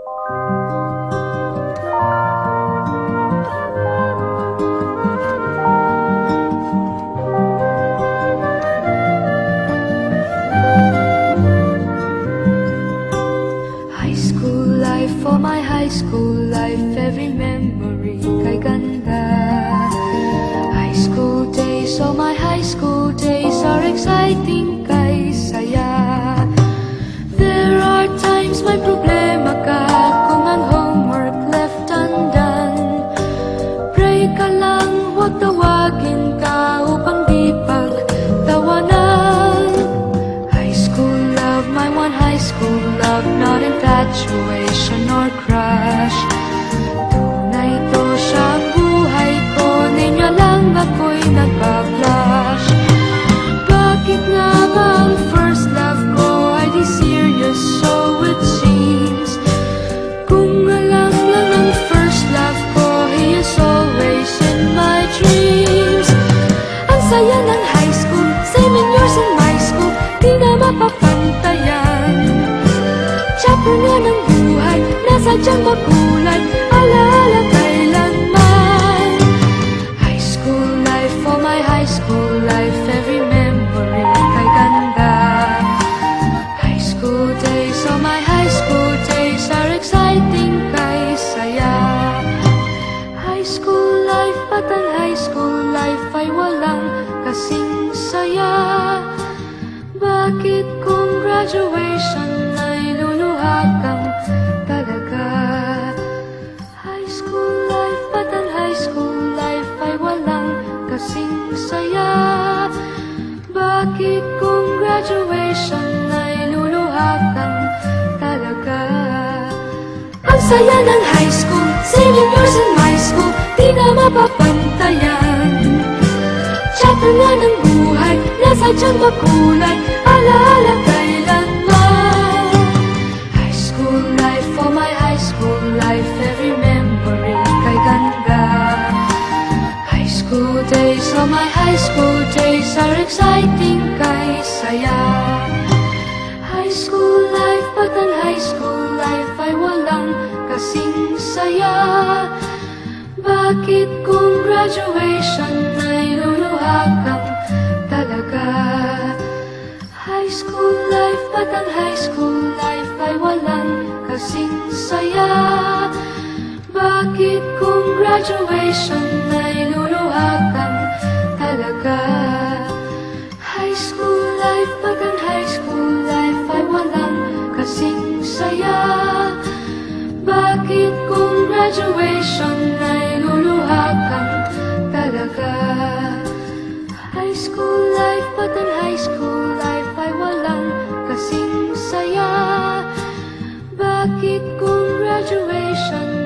For my high school life, every memory kay ganda. High school days, oh my high school days are exciting kay saya. There are times may problema ka kung ang homework left undone. Pray ka lang, huwag tawagin ka upang di pagtawanan. High school love, my one high school love, not infatuation or crush. Tunay to siyang buhay ko, niya lang ako'y nagpa-blush. Bakit nga ba ang first love ko ay di serious, so it seems? Kung alam lang ang first love ko, he is always in my dreams. Ang saya ng high school, 7 years in my school, di na mapapantayan. Chapter nga ng buhay, nasadyang makulay, alaala kailanman. High school life, for my high school life, every memory kay ganda. High school days, oh my high school days are exciting kay saya. High school life, at ang high school life ay walang kasing saya. Bakit kung graduation ay luluha kang talaga? High school life, at ang high school life ay walang kasing saya. Bakit kung graduation ay luluha kang talaga? Ang saya ng high school, 7 years in my school, di na mapapantayan. Chapter nga ng buhay, nasadyang makulay, alaala kailanman. High school life, for my high school life, every memory kay ganda. High school days, oh my high school days are exciting kay saya. High school life, at ang high school life ay walang kasing saya. Bakit kung graduation ay luluha kang talaga? High school life, at ang high school life ay walang kasing saya. Bakit kung graduation ay luluha kang talaga? High school life, at ang high school life ay walang kasing saya. Bakit kung graduation ay luluha kang talaga? High school life, at ang high school life ay walang kasing saya. Bakit kung graduation